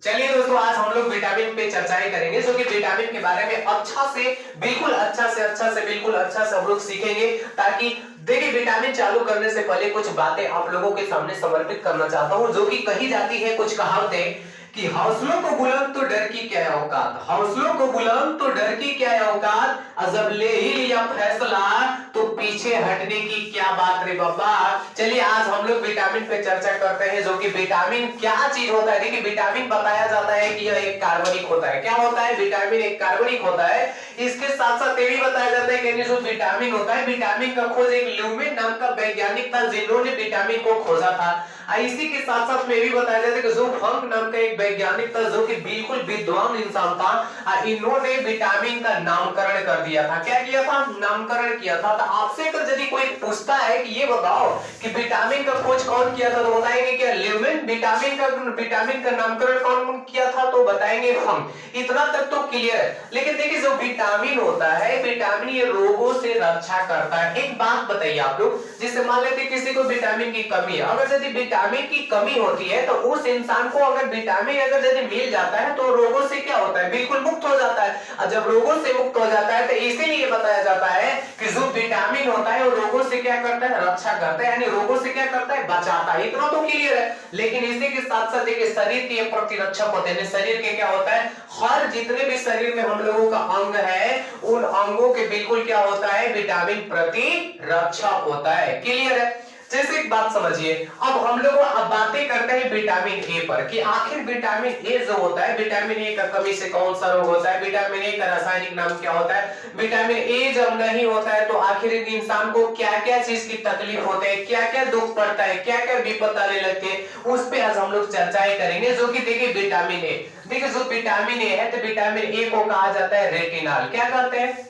चलिए दोस्तों, आज हम लोग विटामिन पे चर्चाएं करेंगे, जो कि विटामिन के बारे में बिल्कुल अच्छा से हम लोग सीखेंगे। ताकि देखिए, विटामिन चालू करने से पहले कुछ बातें आप लोगों के सामने समर्पित करना चाहता हूं, जो कि कही जाती है कुछ कहावतें कि हौसलों को बुलंद तो डर की क्या औकात, हौसलों को बुलंद तो डर की क्या औकात, जब ले ही लिया फैसला तो पीछे हटने की क्या बात रे बाबा। चलिए, आज हम लोग विटामिन पे चर्चा करते हैं, जो कि विटामिन क्या चीज होता है। देखिए, विटामिन बताया जाता है कि यह एक कार्बनिक होता है। क्या होता है? विटामिन एक कार्बनिक होता है। इसके साथ साथ ये भी बताया जाता है कि जो विटामिन होता है, विटामिन का खोज एक ल्यूमेन नाम का वैज्ञानिक था, जिन्होंने विटामिन को खोजा था। इसी के साथ साथ में भी बताया जाता है कि जो फंक नाम का एक वैज्ञानिक था, जो कि बिल्कुल विद्वान इंसान था, इन्होंने विटामिन का नामकरण कर दिया था। क्या किया था? नामकरण किया था। तो आपसे अगर यदि कोई पूछता है कि ये बताओ कि विटामिन का खोज कौन किया था, तो बताएंगे क्या? ल्यूमेन। विटामिन का नामकरण कौन किया था? तो बताएंगे फंक। इतना तक तो क्लियर है। लेकिन देखिए, जो विटामिन होता है, विटामिन ये रोगों से रक्षा करता है। एक बात बताइए आप लोग, जिससे मान लेते किसी को विटामिन की कमी है, अगर यदि विटामिन की कमी होती है तो उस इंसान को अगर विटामिन यदि मिल जाता है तो रोगों से क्या होता है? बिल्कुल मुक्त हो जाता है। और जब रोगों से मुक्त हो जाता है तो इसीलिए बताया जाता है कि जो विटामिन होता है वो रोगों से क्या करता है? रक्षा करता है, यानी रोगों से क्या करता है? बचाता है। इतना तो क्लियर है। लेकिन इसी के साथ साथ देखिए, शरीर के प्रतिरक्षक होते हैं। शरीर के क्या होता है? हर जितने भी शरीर में हम लोगों का अंग है, उन अंगों के बिल्कुल क्या होता है? विटामिन प्रतिरक्षक होता है। क्लियर है? जैसे एक बात समझिए, अब हम लोग अब बातें करते हैं विटामिन ए पर कि आखिर विटामिन ए जो होता है, विटामिन ए का कमी से कौन सा रोग होता है, विटामिन ए का रासायनिक नाम क्या होता है, विटामिन ए जब नहीं होता है तो आखिर एक इंसान को क्या क्या चीज की तकलीफ होते हैं, क्या क्या दुख पड़ता है, क्या क्या विपद आने लगती है, उस पे आज हम लोग चर्चाएं करेंगे। जो कि देखिए, विटामिन ए, देखिए जो विटामिन ए है, तो विटामिन ए को कहा जाता है रेटिनॉल। क्या कहते हैं?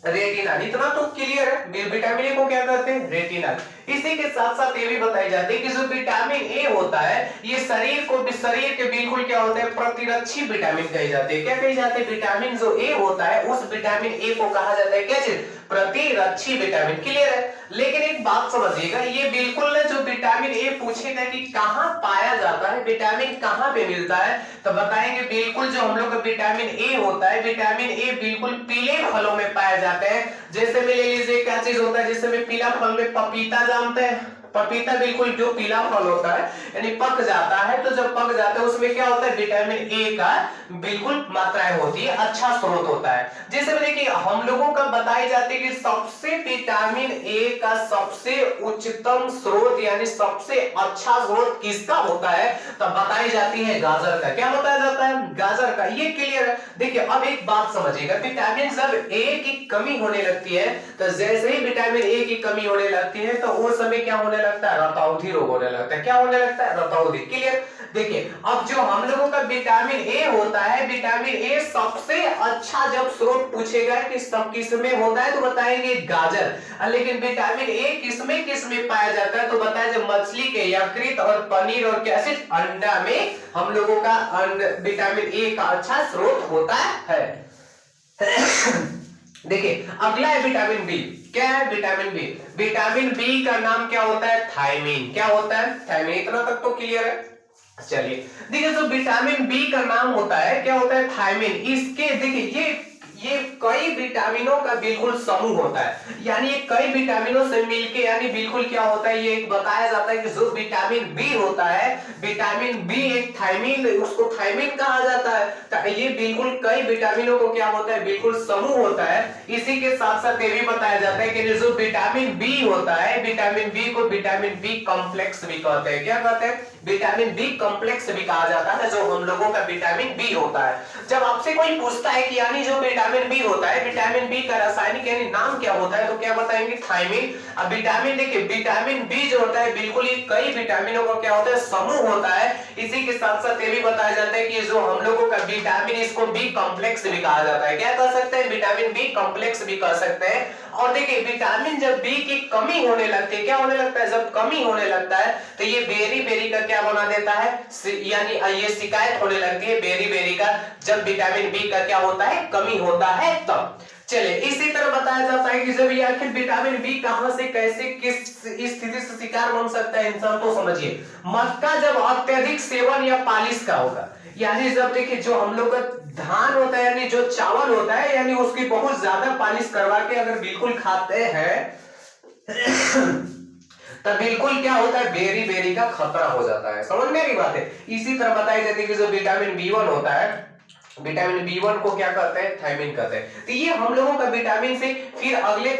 रेटिनॉल। इतना तो क्लियर है। विटामिन ए को क्या कहते हैं? रेटिनॉल। इसी के साथ साथ ये भी बताई जाती है कि जो विटामिन ए होता है, ये शरीर के बिल्कुल क्या होता है? प्रतिरक्षी विटामिन कही जाती है। क्या कही जाती है? विटामिन जो ए होता है, उस विटामिन ए को कहा जाता है क्या चीज? प्रतिरक्षी विटामिन। क्लियर है? लेकिन एक बात समझिएगा, ये बिल्कुल जो विटामिन ए पूछेगा कि कहां पाया जाता है, विटामिन कहां पे मिलता है, तो बताएंगे बिल्कुल जो हम लोग का विटामिन ए होता है, विटामिन ए बिल्कुल पीले फलों में पाया जाता है। जैसे में ले लीजिए, क्या चीज होता है? जैसे में पीला फल में पपीता जानते हैं, पपीता बिल्कुल जो पीला फल होता है, यानी पक जाता है, तो जब पक जाता है उसमें क्या होता है? विटामिन ए का बिल्कुल मात्राएं होती है, अच्छा स्रोत होता है। जैसे देखिए, हम लोगों का बताई जाती है कि सबसे विटामिन ए का सबसे उच्चतम स्रोत यानी सबसे अच्छा स्रोत किसका होता है, तब बताई जाती है गाजर का। क्या बताया जाता है? गाजर का। ये क्लियर है? देखिए, अब एक बात समझिएगा, विटामिन जब ए की कमी होने लगती है, तो जैसे ही विटामिन ए की कमी होने लगती है तो उस समय क्या होने लगता है? रतौंधी रोग होने लगता है। क्या होने लगता है? रतौंधी। क्लियर? देखिए, अब जो हम लोगों का विटामिन ए होता है, विटामिन ए सबसे अच्छा जब स्रोत पूछेगा कि सब किस में होता है, तो बताएंगे गाजर। लेकिन विटामिन ए किस में पाया जाता है, तो बताया जब मछली के यकृत और पनीर और क्या चीज? अंडा में हम लोगों का विटामिन ए का अच्छा स्रोत होता है। देखिए, अगला है विटामिन बी। क्या है? Vitamin B. विटामिन बी का नाम क्या होता है? थायमीन। क्या होता है? थायमीन। इतना तक तो क्लियर है? चलिए, देखिए, जो विटामिन बी का नाम होता है, क्या होता है? थायमीन। इसके देखिए, ये कई विटामिनों का बिल्कुल समूह होता है, यानी ये कई विटामिनों से मिलके यानी बिल्कुल क्या होता है? ये एक बताया जाता है कि जो विटामिन बी होता है, विटामिन बी एक थायमीन, उसको थायमीन कहा जाता है। तो ये बिल्कुल कई विटामिनों को क्या होता है? बिल्कुल समूह होता है। इसी के साथ साथ ये भी बताया जाता है कि जो विटामिन बी होता है, विटामिन बी को विटामिन बी कॉम्प्लेक्स भी कहते हैं। क्या कहते हैं? विटामिन बी कॉम्प्लेक्स भी कहा जाता है, जो हम लोगों का विटामिन बी होता है। जब आपसे कोई पूछता है कि यानी जो विटामिन बी होता है, विटामिन बी का रासायनिक यानी नाम क्या होता है, तो क्या बताएंगे? थायमीन। अब विटामिन, देखिए, विटामिन बी जो होता है बिल्कुल ही कई विटामिनों का क्या होता है? समूह होता है। इसी के साथ साथ ये भी बताया जाता है कि जो हम लोगों का विटामिन, इसको बी कॉम्प्लेक्स भी कहा जाता है। क्या कह सकते हैं? विटामिन बी कॉम्प्लेक्स भी कह सकते हैं। और देखिए, विटामिन जब बी की कमी होने लगती है, क्या होने लगता है? जब कमी होने लगता है तो ये बेरी बेरी का क्या बना देता है? यानी ये शिकायत होने लगती है बेरी बेरी का, जब विटामिन बी का क्या होता है? कमी होता है तब। चलिए इसी तरह बताया जाता है कि जब ये आखिर विटामिन बी कहां से कैसे किस स्थिति से शिकार बन सकता है इंसान, तो समझिए मद का जब अत्यधिक सेवन या पालिश का होगा, यानी जब देखिए जो हम लोग का धान होता है यानी जो चावल होता है, यानी उसकी बहुत ज्यादा पालिश करवा के अगर बिल्कुल खाते हैं तब बिल्कुल क्या होता है, बेरी बेरी का खतरा हो जाता है। समझ में आ रही बात है। इसी तरह बताई जाती है कि जो विटामिन बी1 होता है, विटामिन बी1 को क्या कहते हैं, थायमिन कहते हैं। तो ये हम लोगों का विटामिन से फिर अगले